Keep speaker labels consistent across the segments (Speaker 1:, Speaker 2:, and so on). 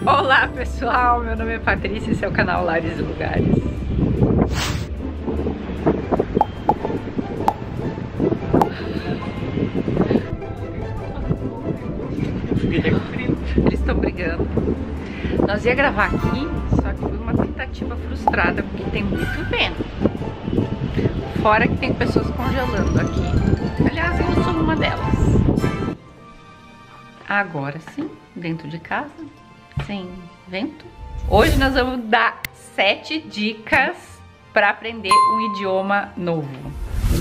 Speaker 1: Olá pessoal, meu nome é Patrícia e esse é o canal Lares e Lugares. Eles estão brigando. Nós ia gravar aqui, só que foi uma tentativa frustrada porque tem muito vento. Fora que tem pessoas congelando aqui. Aliás, eu sou uma delas. Agora sim, dentro de casa, sem vento. Hoje nós vamos dar 7 dicas para aprender um idioma novo.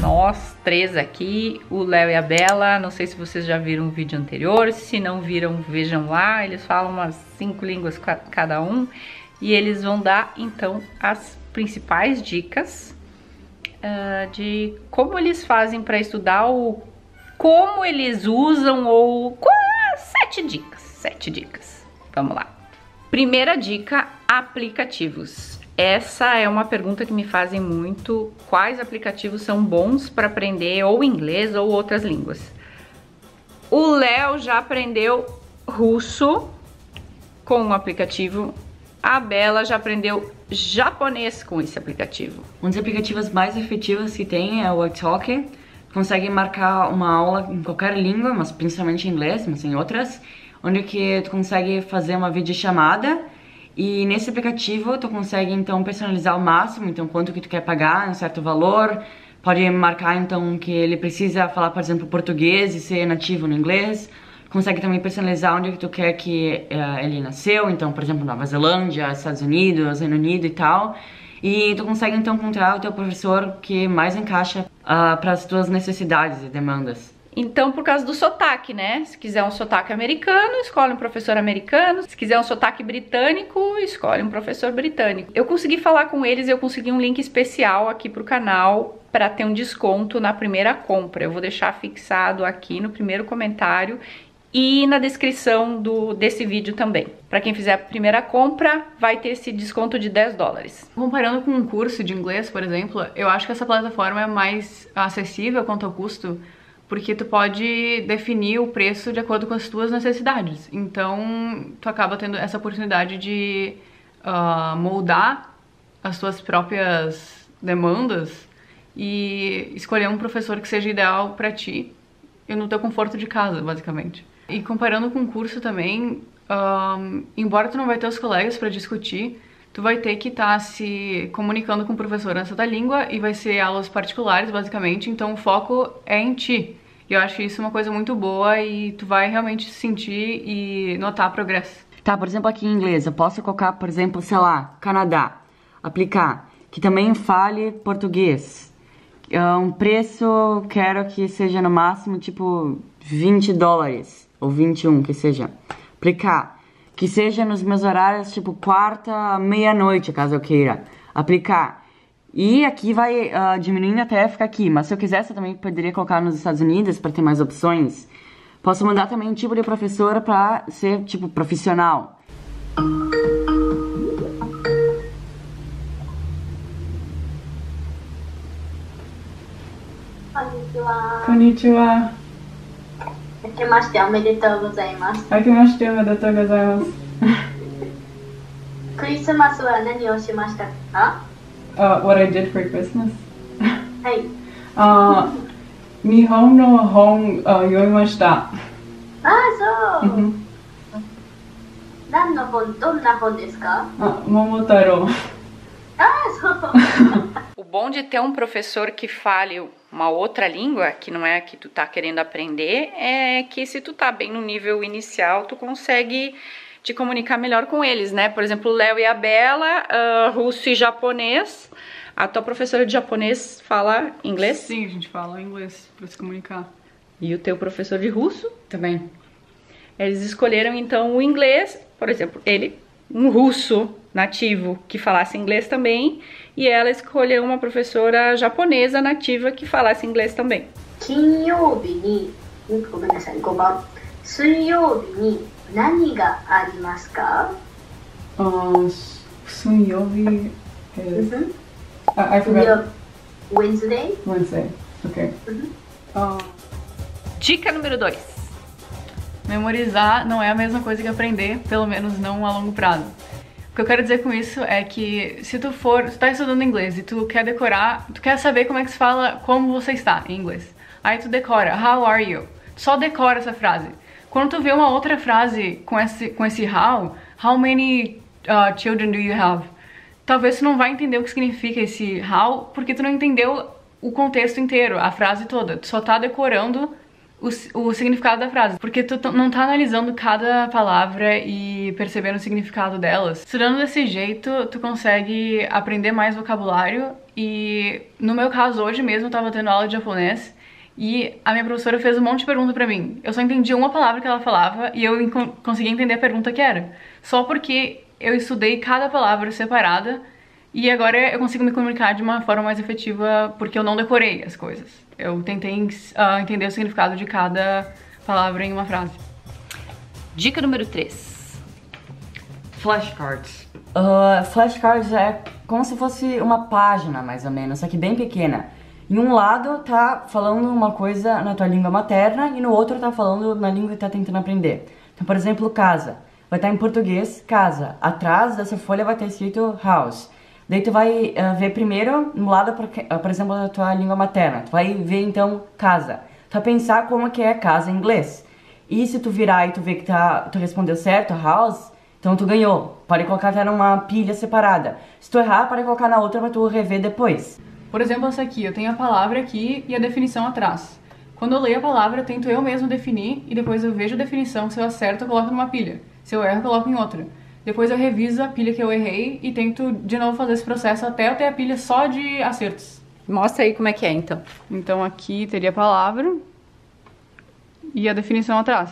Speaker 1: Nós três aqui, o Léo e a Bela, não sei se vocês já viram o vídeo anterior, se não viram, vejam lá, eles falam umas 5 línguas cada um e eles vão dar então as principais dicas de como eles fazem para estudar, ou como eles usam, ou 7 dicas, vamos lá. Primeira dica, aplicativos. Essa é uma pergunta que me fazem muito: quais aplicativos são bons para aprender ou inglês ou outras línguas? O Léo já aprendeu russo com um aplicativo, a Bela já aprendeu japonês com esse aplicativo.
Speaker 2: Um dos aplicativos mais efetivos que tem é o Italki. Consegue marcar uma aula em qualquer língua, mas principalmente em inglês, mas em outras, onde que tu consegue fazer uma videochamada. E nesse aplicativo tu consegue então personalizar ao máximo, então quanto que tu quer pagar, um certo valor. Pode marcar então que ele precisa falar, por exemplo, português e ser nativo no inglês. Consegue também personalizar onde que tu quer que ele nasceu, então, por exemplo, Nova Zelândia, Estados Unidos, Reino Unido e tal. E tu consegue então encontrar o teu professor que mais encaixa para as tuas necessidades e demandas.
Speaker 1: Então, por causa do sotaque, né? Se quiser um sotaque americano, escolhe um professor americano. Se quiser um sotaque britânico, escolhe um professor britânico. Eu consegui falar com eles, eu consegui um link especial aqui pro canal para ter um desconto na primeira compra. Eu vou deixar fixado aqui no primeiro comentário e na descrição desse vídeo também. Para quem fizer a primeira compra, vai ter esse desconto de $10.
Speaker 3: Comparando com um curso de inglês, por exemplo, eu acho que essa plataforma é mais acessível quanto ao custo, porque tu pode definir o preço de acordo com as tuas necessidades. Então, tu acaba tendo essa oportunidade de moldar as tuas próprias demandas e escolher um professor que seja ideal para ti e no teu conforto de casa, basicamente. E comparando com o curso também, embora tu não vai ter os colegas para discutir, tu vai ter que estar se comunicando com o professor nessa da língua e vai ser aulas particulares, basicamente, então o foco é em ti. E eu acho isso uma coisa muito boa e tu vai realmente sentir e notar progresso.
Speaker 2: Tá, por exemplo, aqui em inglês, eu posso colocar, por exemplo, sei lá, Canadá, aplicar, que também fale português. Um preço, quero que seja no máximo, tipo, $20, ou 21, que seja. Aplicar. Que seja nos meus horários, tipo, quarta, meia-noite, caso eu queira. Aplicar. E aqui vai diminuindo até ficar aqui. Mas se eu quisesse, eu também poderia colocar nos Estados Unidos para ter mais opções. Posso mandar também um tipo de professora para ser, tipo, profissional.
Speaker 3: Konnichiwa.
Speaker 4: 明けましておめでとうございます。
Speaker 3: 明けましておめでとうございます。
Speaker 4: クリスマスは何をしましたか？
Speaker 3: What I did for Christmas?
Speaker 4: はい。
Speaker 3: 日本の本読みました。
Speaker 4: ああ、そう。何の本、どんな本ですか？
Speaker 3: 桃太郎。
Speaker 4: ああ、そう。
Speaker 1: O bom de ter um professor que fale uma outra língua, que não é a que tu tá querendo aprender, é que se tu tá bem no nível inicial, tu consegue te comunicar melhor com eles, né? Por exemplo, o Léo e a Bela, russo e japonês. A tua professora de japonês fala inglês?
Speaker 3: Sim, a gente fala inglês para se comunicar.
Speaker 1: E o teu professor de russo?
Speaker 2: Também.
Speaker 1: Eles escolheram então o inglês, por exemplo, ele, um russo nativo que falasse inglês também, e ela escolheu uma professora japonesa nativa que falasse inglês também.
Speaker 4: 金曜日に、ごめんなさい、5番。水曜日に何がありますか？
Speaker 3: 水曜日 is... I forgot.
Speaker 4: Wednesday.
Speaker 3: Wednesday. Okay.
Speaker 1: Dica número 2.
Speaker 3: Memorizar não é a mesma coisa que aprender, pelo menos não a longo prazo. O que eu quero dizer com isso é que se tu tá estudando inglês e tu quer decorar, tu quer saber como é que se fala como você está em inglês. Aí tu decora, how are you? Tu só decora essa frase. Quando tu vê uma outra frase com esse how many children do you have? Talvez tu não vai entender o que significa esse how, porque tu não entendeu o contexto inteiro, a frase toda. Tu só tá decorando o significado da frase, porque tu não tá analisando cada palavra e percebendo o significado delas. Estudando desse jeito, tu consegue aprender mais vocabulário e, no meu caso, hoje mesmo eu tava tendo aula de japonês e a minha professora fez um monte de pergunta pra mim. Eu só entendi uma palavra que ela falava e eu consegui entender a pergunta que era. Só porque eu estudei cada palavra separada e agora eu consigo me comunicar de uma forma mais efetiva porque eu não decorei as coisas. Eu tentei entender o significado de cada palavra em uma frase.
Speaker 1: Dica número 3.
Speaker 2: Flashcards. Flashcards é como se fosse uma página, mais ou menos, só que bem pequena. Em um lado tá falando uma coisa na tua língua materna e no outro tá falando na língua que tá tentando aprender. Então, por exemplo, casa. Vai estar em português, casa. Atrás dessa folha vai ter escrito house. Daí tu vai ver primeiro no lado, por exemplo, da tua língua materna. Tu vai ver, então, casa. Tu vai pensar como que é casa em inglês. E se tu virar e tu ver que tu respondeu certo, house, então tu ganhou. Pode colocar até numa pilha separada. Se tu errar, pode colocar na outra pra tu rever depois.
Speaker 3: Por exemplo, essa aqui, eu tenho a palavra aqui e a definição atrás. Quando eu leio a palavra, eu tento eu mesmo definir e depois eu vejo a definição. Se eu acerto, eu coloco numa pilha. Se eu erro, eu coloco em outra. Depois eu reviso a pilha que eu errei e tento de novo fazer esse processo até eu ter a pilha só de acertos.
Speaker 1: Mostra aí como é que é, então.
Speaker 3: Então aqui teria a palavra e a definição atrás.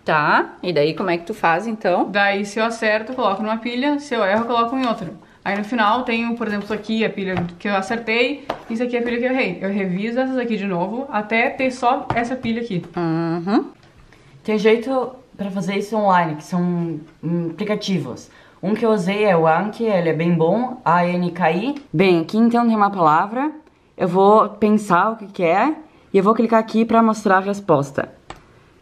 Speaker 1: Tá, e daí como é que tu faz, então?
Speaker 3: Daí se eu acerto, eu coloco numa pilha, se eu erro, eu coloco em outra. Aí no final tenho, por exemplo, isso aqui, a pilha que eu acertei, isso aqui é a pilha que eu errei. Eu reviso essas aqui de novo até ter só essa pilha aqui.
Speaker 2: Tem jeito para fazer isso online, que são aplicativos. Um que eu usei é o Anki, ele é bem bom, A-N-K-I. Bem, aqui então tem uma palavra, eu vou pensar o que é e eu vou clicar aqui para mostrar a resposta.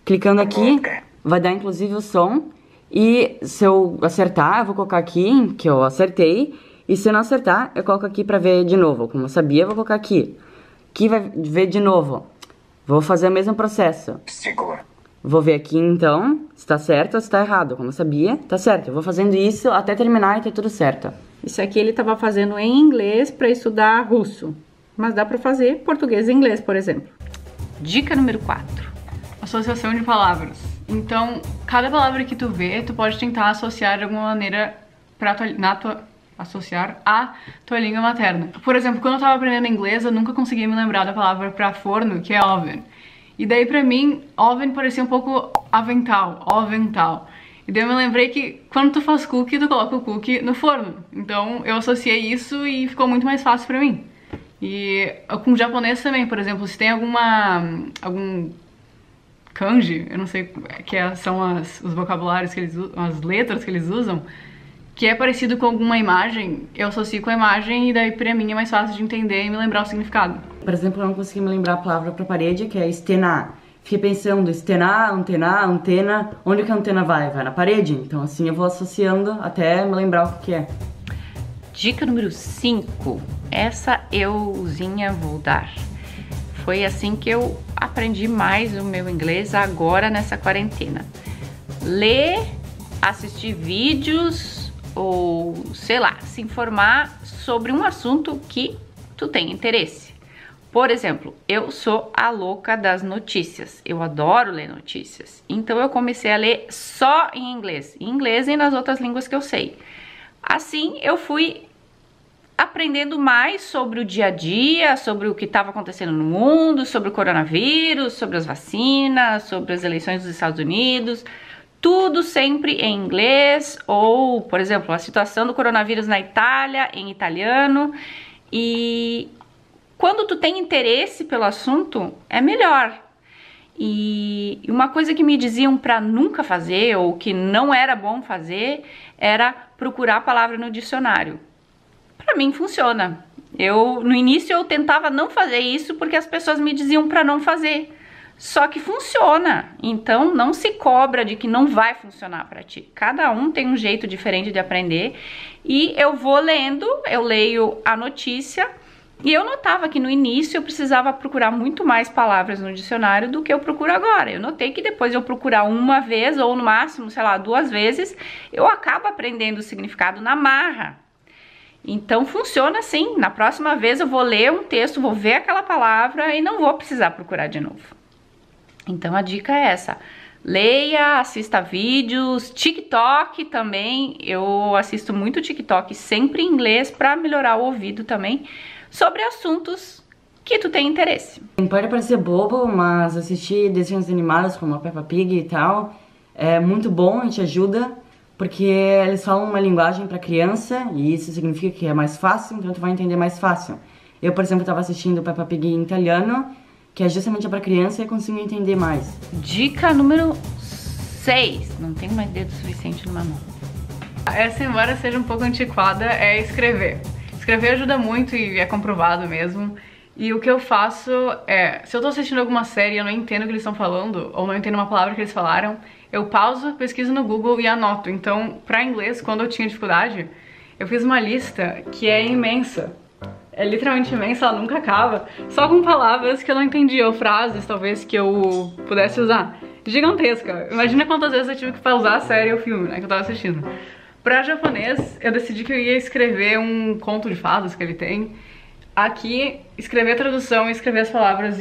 Speaker 2: Clicando aqui, vai dar inclusive o som. E se eu acertar, eu vou colocar aqui, que eu acertei. E se eu não acertar, eu coloco aqui pra ver de novo. Como eu sabia, eu vou colocar aqui. Aqui vai ver de novo. Vou fazer o mesmo processo. Vou ver aqui, então, se tá certo ou se tá errado. Como eu sabia, tá certo. Eu vou fazendo isso até terminar e ter tudo certo.
Speaker 1: Isso aqui ele tava fazendo em inglês pra estudar russo. Mas dá pra fazer português e inglês, por exemplo. Dica número 4.
Speaker 3: Associação de palavras. Então, cada palavra que tu vê, tu pode tentar associar de alguma maneira associar a tua língua materna. Por exemplo, quando eu tava aprendendo inglês, eu nunca conseguia me lembrar da palavra pra forno, que é oven. E daí pra mim, oven parecia um pouco avental. E daí eu me lembrei que quando tu faz cookie, tu coloca o cookie no forno. Então eu associei isso e ficou muito mais fácil pra mim. E com o japonês também, por exemplo, se tem algum kanji, eu não sei, são os vocabulários que eles usam, as letras que eles usam, que é parecido com alguma imagem, eu associo com a imagem e daí pra mim é mais fácil de entender e me lembrar o significado.
Speaker 2: Por exemplo, eu não consegui me lembrar a palavra pra parede, que é estenar. Fiquei pensando, estenar, antena, onde que a antena vai? Vai na parede? Então assim eu vou associando até me lembrar o que é.
Speaker 1: Dica número 5. Essa euzinha vou dar. Foi assim que eu aprendi mais o meu inglês agora nessa quarentena. Ler, assistir vídeos ou, sei lá, se informar sobre um assunto que tu tem interesse. Por exemplo, eu sou a louca das notícias. Eu adoro ler notícias. Então eu comecei a ler só em inglês e nas outras línguas que eu sei. Assim eu fui aprendendo mais sobre o dia a dia, sobre o que estava acontecendo no mundo, sobre o coronavírus, sobre as vacinas, sobre as eleições dos Estados Unidos, tudo sempre em inglês, ou, por exemplo, a situação do coronavírus na Itália, em italiano. E quando tu tem interesse pelo assunto, é melhor. E uma coisa que me diziam para nunca fazer, ou que não era bom fazer, era procurar a palavra no dicionário. Pra mim funciona. No início eu tentava não fazer isso porque as pessoas me diziam pra não fazer. Só que funciona, então não se cobra de que não vai funcionar para ti. Cada um tem um jeito diferente de aprender e eu vou lendo, eu leio a notícia e eu notava que no início eu precisava procurar muito mais palavras no dicionário do que eu procuro agora. Eu notei que depois eu procurar uma vez ou no máximo, sei lá, 2 vezes, eu acabo aprendendo o significado na marra. Então funciona assim, na próxima vez eu vou ler um texto, vou ver aquela palavra e não vou precisar procurar de novo. Então a dica é essa, leia, assista vídeos, TikTok também, eu assisto muito TikTok sempre em inglês para melhorar o ouvido também, sobre assuntos que tu tem interesse.
Speaker 2: Pode parecer bobo, mas assistir desenhos animados como a Peppa Pig e tal é muito bom e te ajuda, porque eles falam uma linguagem para criança e isso significa que é mais fácil, então tu vai entender mais fácil. Eu, por exemplo, estava assistindo Peppa Pig em italiano, que é justamente para criança e eu consigo entender mais.
Speaker 1: Dica número 6. Não tenho mais dedo suficiente numa mão.
Speaker 3: Essa, embora seja um pouco antiquada, é escrever. Escrever ajuda muito e é comprovado mesmo. E o que eu faço é, se eu tô assistindo alguma série e eu não entendo o que eles estão falando, ou não entendo uma palavra que eles falaram, eu pauso, pesquiso no Google e anoto. Então, pra inglês, quando eu tinha dificuldade, eu fiz uma lista que é imensa. É literalmente imensa, ela nunca acaba, só com palavras que eu não entendia, ou frases talvez que eu pudesse usar. Gigantesca. Imagina quantas vezes eu tive que pausar a série ou filme, né, que eu tava assistindo. Pra japonês, eu decidi que eu ia escrever um conto de fadas que ele tem. Aqui, escrever a tradução e escrever as palavras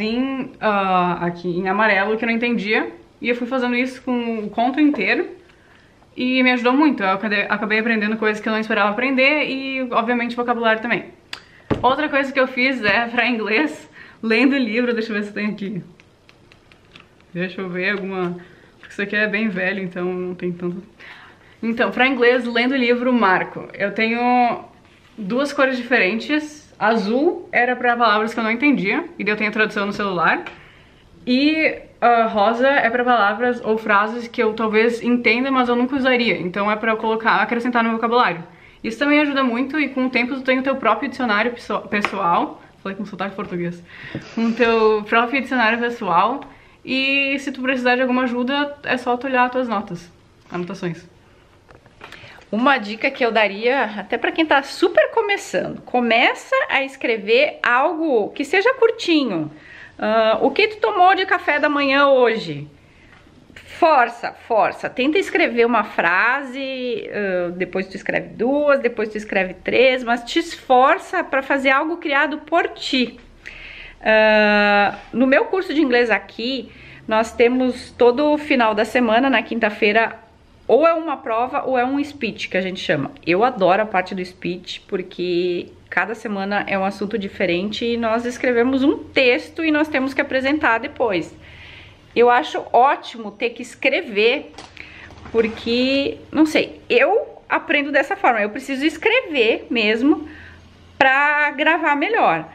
Speaker 3: aqui em amarelo que eu não entendia. E eu fui fazendo isso com o conto inteiro. E me ajudou muito, eu acabei aprendendo coisas que eu não esperava aprender e, obviamente, vocabulário também. Outra coisa que eu fiz é para inglês, lendo livro, deixa eu ver se tem aqui. Deixa eu ver alguma... Porque isso aqui é bem velho, então não tem tanto... Então, para inglês, lendo o livro Marco. Eu tenho 2 cores diferentes. Azul era para palavras que eu não entendia, e daí eu tenho a tradução no celular. E rosa é para palavras ou frases que eu talvez entenda, mas eu nunca usaria. Então é para eu acrescentar no vocabulário. Isso também ajuda muito e com o tempo tu tem o teu próprio dicionário pessoal. Falei com sotaque português. Com o teu próprio dicionário pessoal. E se tu precisar de alguma ajuda, é só tu olhar as tuas notas, anotações.
Speaker 1: Uma dica que eu daria, até para quem tá super começando, começa a escrever algo que seja curtinho. O que tu tomou de café da manhã hoje? Força. Tenta escrever uma frase, depois tu escreve 2, depois tu escreve 3, mas te esforça para fazer algo criado por ti. No meu curso de inglês aqui, nós temos todo final da semana, na quinta-feira, ou é uma prova ou é um speech, que a gente chama. Eu adoro a parte do speech, porque cada semana é um assunto diferente e nós escrevemos um texto e nós temos que apresentar depois. Eu acho ótimo ter que escrever, porque, não sei, eu aprendo dessa forma. Eu preciso escrever mesmo para gravar melhor.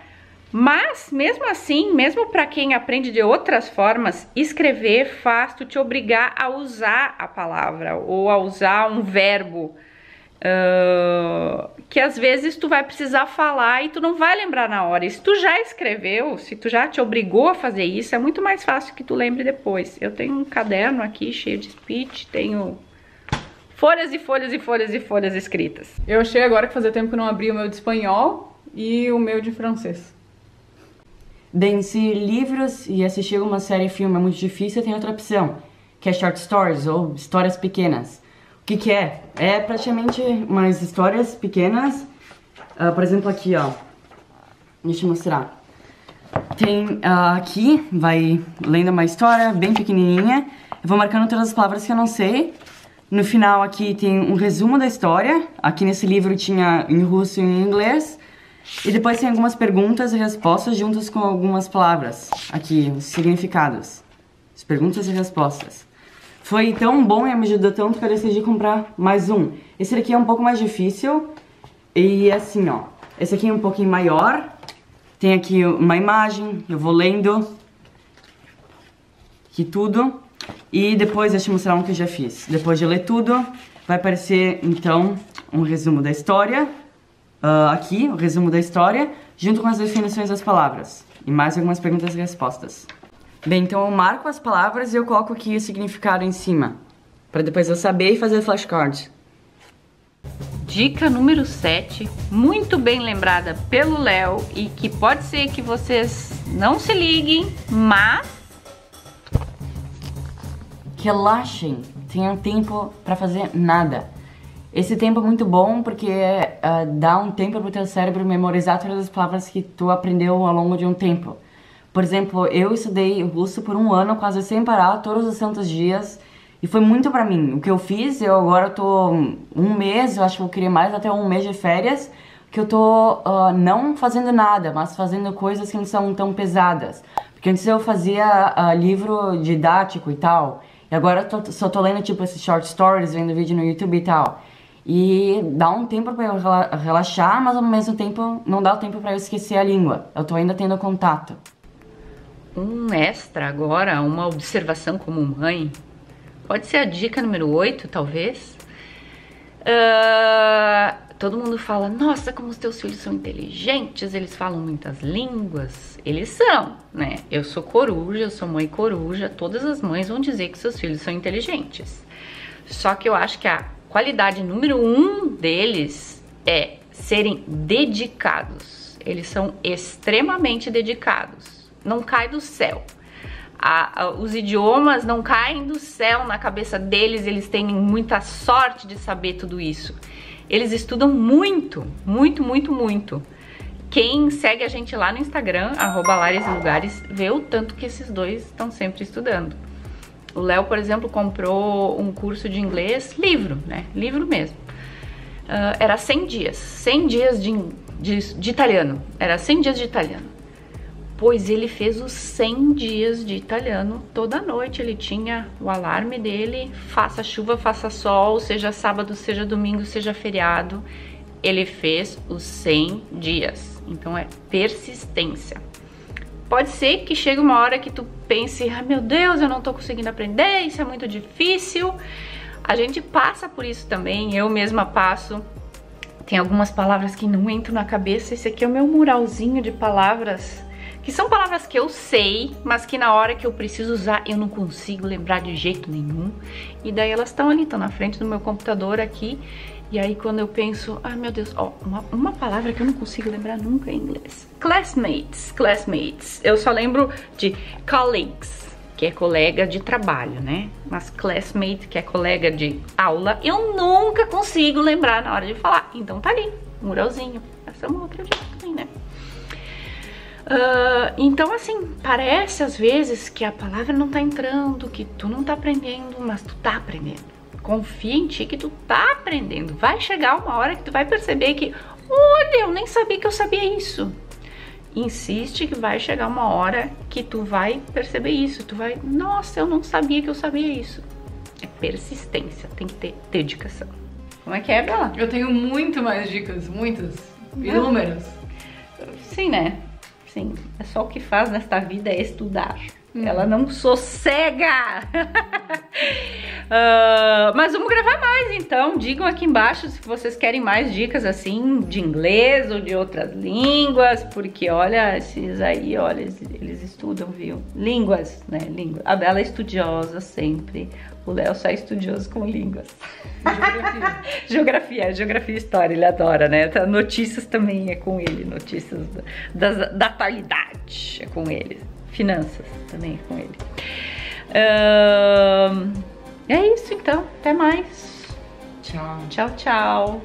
Speaker 1: Mas, mesmo assim, mesmo para quem aprende de outras formas, escrever faz tu te obrigar a usar a palavra ou a usar um verbo que às vezes tu vai precisar falar e tu não vai lembrar na hora. E se tu já escreveu, se tu já te obrigou a fazer isso, é muito mais fácil que tu lembre depois. Eu tenho um caderno aqui cheio de speech, tenho folhas e folhas e folhas e folhas escritas.
Speaker 3: Eu achei agora que fazia tempo que eu não abri o meu de espanhol e o meu de francês.
Speaker 2: Bem, se livros e assistir uma série ou filme é muito difícil, tem outra opção, que é short stories ou histórias pequenas. O que é? É praticamente umas histórias pequenas. Por exemplo, aqui, ó. Deixa eu mostrar. Tem aqui, vai lendo uma história bem pequenininha. Eu vou marcando todas as palavras que eu não sei. No final aqui tem um resumo da história. Aqui nesse livro tinha em russo e em inglês. E depois tem algumas perguntas e respostas juntas com algumas palavras. Aqui, os significados. As perguntas e respostas. Foi tão bom e me ajudou tanto que eu decidi comprar mais um. Esse daqui é um pouco mais difícil. E assim, ó. Esse aqui é um pouquinho maior. Tem aqui uma imagem. Eu vou lendo. Aqui tudo. E depois, deixa eu mostrar um que eu já fiz. Depois de ler tudo, vai aparecer, então, um resumo da história. Aqui, o resumo da história, junto com as definições das palavras. E mais algumas perguntas e respostas. Bem, então eu marco as palavras e eu coloco aqui o significado em cima, para depois eu saber e fazer flashcards.
Speaker 1: Dica número 7, muito bem lembrada pelo Léo e que pode ser que vocês não se liguem, mas
Speaker 2: relaxem, tenham tempo para fazer nada. Esse tempo é muito bom porque dá um tempo para o teu cérebro memorizar todas as palavras que tu aprendeu ao longo de um tempo. Por exemplo, eu estudei russo por 1 ano, quase sem parar, todos os santos dias. E foi muito pra mim. O que eu fiz, eu agora tô 1 mês, eu acho que eu queria mais até 1 mês de férias, que eu tô não fazendo nada, mas fazendo coisas que não são tão pesadas. Porque antes eu fazia livro didático e tal, e agora eu só tô lendo tipo esses short stories, vendo vídeo no YouTube e tal. E dá um tempo pra eu relaxar, mas ao mesmo tempo não dá o tempo pra eu esquecer a língua. Eu tô ainda tendo contato.
Speaker 1: Um extra agora, uma observação como mãe. Pode ser a dica número 8, talvez. Todo mundo fala, nossa, como os teus filhos são inteligentes, eles falam muitas línguas. Eles são, né? Eu sou coruja, eu sou mãe coruja, todas as mães vão dizer que seus filhos são inteligentes. Só que eu acho que a qualidade número 1 deles é serem dedicados. Eles são extremamente dedicados. Não cai do céu. Os idiomas não caem do céu na cabeça deles, eles têm muita sorte de saber tudo isso. Eles estudam muito, muito, muito, muito. Quem segue a gente lá no Instagram, @LaresLugares, vê o tanto que esses dois estão sempre estudando. O Léo, por exemplo, comprou um curso de inglês, livro, né? Livro mesmo. Era 100 dias, 100 dias de italiano, era 100 dias de italiano. Pois ele fez os 100 dias de italiano toda noite. Ele tinha o alarme dele, faça chuva, faça sol, seja sábado, seja domingo, seja feriado. Ele fez os 100 dias. Então é persistência. Pode ser que chegue uma hora que tu pense, ai meu Deus, eu não tô conseguindo aprender, isso é muito difícil. A gente passa por isso também, eu mesma passo. Tem algumas palavras que não entram na cabeça. Esse aqui é o meu muralzinho de palavras, que são palavras que eu sei, mas que na hora que eu preciso usar eu não consigo lembrar de jeito nenhum. E daí elas estão ali, estão na frente do meu computador aqui. E aí quando eu penso, ai meu Deus, ó, uma palavra que eu não consigo lembrar nunca em inglês. Classmates, classmates. Eu só lembro de colleagues, que é colega de trabalho, né? Mas classmate, que é colega de aula, eu nunca consigo lembrar na hora de falar. Então tá ali, muralzinho. Essa é uma outra dica também, né? Então assim, parece às vezes que a palavra não tá entrando, que tu não tá aprendendo, mas tu tá aprendendo. Confia em ti que tu tá aprendendo. Vai chegar uma hora que tu vai perceber que, olha, eu nem sabia que eu sabia isso. Insiste que vai chegar uma hora que tu vai perceber isso. Tu vai, nossa, eu não sabia que eu sabia isso. É persistência, tem que ter dedicação. Como é que é, Bela?
Speaker 3: Eu tenho muito mais dicas, muitas, inúmeras.
Speaker 1: Sim, né? Sim, é só o que faz nesta vida é estudar. Ela não sossega! Mas vamos gravar mais então. Digam aqui embaixo se vocês querem mais dicas assim de inglês ou de outras línguas, porque olha, esses aí, olha, eles estudam, viu? Línguas, né? Língua. A Bela é estudiosa sempre. O Léo só é estudioso com línguas. Geografia e história, ele adora, né? Notícias também é com ele, notícias da atualidade é com ele. Finanças também é com ele. É isso então, até mais.
Speaker 2: Tchau.
Speaker 1: Tchau, tchau.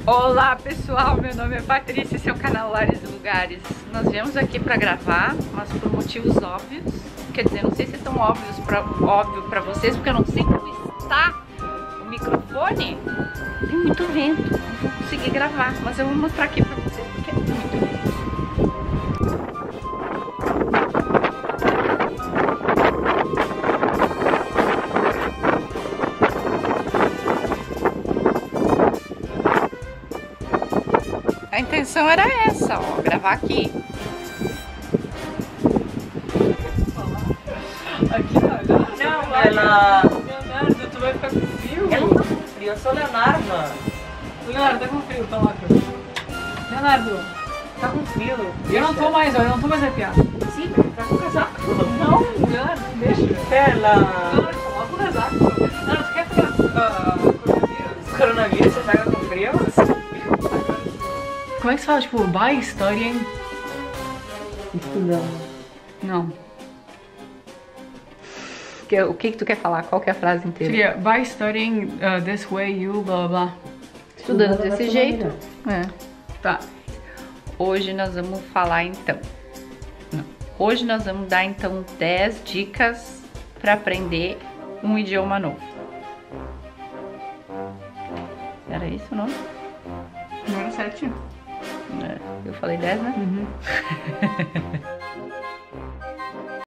Speaker 1: Olá pessoal, meu nome é Patrícia, esse é o canal Lares Lugares. Nós viemos aqui pra gravar, mas por motivos óbvios. Quer dizer, não sei se é tão óbvio pra vocês, porque eu não sei como está o microfone. Tem muito vento, não vou conseguir gravar, mas eu vou mostrar aqui pra vocês porque é muito vento. A intenção era essa, ó, gravar aqui.
Speaker 3: Aqui, olha.
Speaker 2: Não, ela...
Speaker 3: Leonardo, tu vai ficar com frio?
Speaker 2: Eu não tô com frio, eu sou Leonardo.
Speaker 3: Leonardo, tá com frio, tá lá, cara. Leonardo,
Speaker 2: Tá com frio.
Speaker 3: eu não tô mais arrepiado.
Speaker 2: Sim,
Speaker 3: Tá com casaco? Não, melhor, deixa.
Speaker 2: Ela...
Speaker 3: Não, coloca o casaco. Não, você quer pegar coronavírus?
Speaker 2: Coronavírus, você pega com frio?
Speaker 3: Como é que se fala, tipo, by studying?
Speaker 2: Estudando.
Speaker 3: Não.
Speaker 1: O que tu quer falar? Qual que é a frase inteira?
Speaker 3: Seria, by studying this way, you, blá blá blá.
Speaker 1: Estudando desse jeito. É.
Speaker 3: Tá.
Speaker 1: Hoje nós vamos falar então. Não. Hoje nós vamos dar então 10 dicas para aprender um idioma novo. Era isso o nome?
Speaker 3: Número 7.
Speaker 1: Eu falei 10, né?
Speaker 3: Uhum.